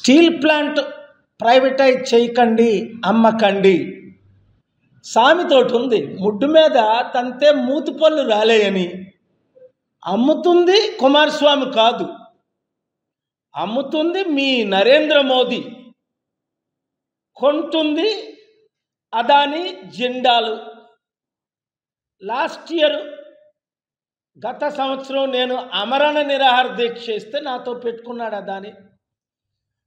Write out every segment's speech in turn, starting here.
Steel plant privatise చేయకండి, అమ్మకండి. సామెతోటి ఉంది, ముడ్డు మీద తంతే మూతి పళ్ళు రాలేయని. అమ్ముతుంది కుమారస్వామి కాదు, అమ్ముతుంది మీ నరేంద్ర మోదీ, కొంటుంది అదాని జెండాలు. లాస్ట్ ఇయర్, గత సంవత్సరం నేను ఆమరణ నిరాహార దీక్ష చేస్తే నాతో పెట్టుకున్నాడు అదాని.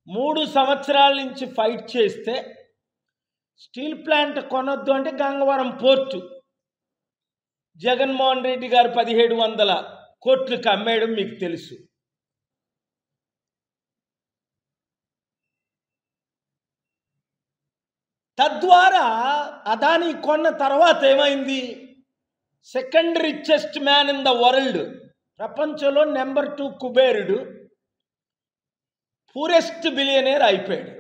3 సంవత్సరాల నుంచి ఫైట్ చేస్తే స్టీల్ ప్లాంట్ కొనొద్దు అంటే గంగవరం పోర్టు జగన్మోహన్ రెడ్డి గారు 1700 కోట్లకు అమ్మేయడం మీకు తెలుసు. తద్వారా అదాని కొన్న తర్వాత ఏమైంది? Second richest man in the world, ప్రపంచంలో నెంబర్ 2 కుబేరుడు, పూరెస్ట్ బిలియనేర్ అయిపోయాడు.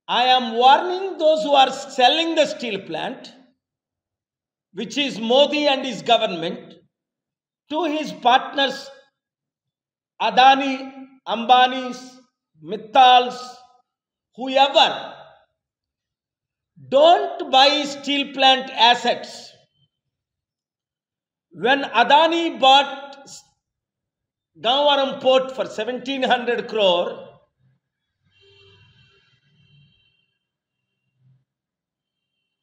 I am warning those who are selling the steel plant, which is Modi and his government, to his partners Adani, Ambanis, Mittals, whoever. Don't buy steel plant assets. When Adani bought Gangavaram port for 1700 crore,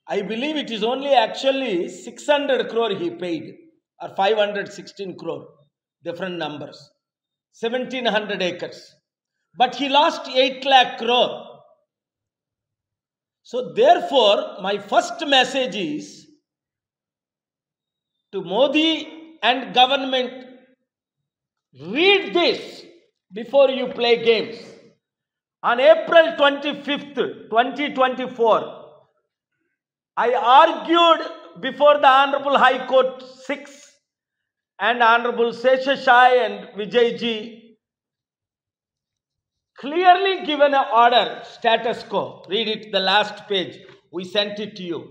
I believe it is only actually 600 crore he paid, or 516 crore, different numbers, 1700 acres. But he lost 8 lakh crore. So therefore, my first message is to Modi and government, read this before you play games. On April 25th, 2024, I argued before the Honorable High Court 6 and Honorable Seshasai and Vijayji, clearly given an order, status quo. Read it, the last page. We sent it to you,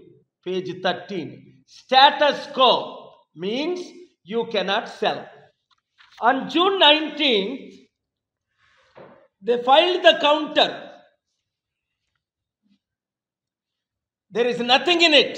page 13. Status quo means you cannot sell. On June 19th, they filed the counter. There is nothing in it.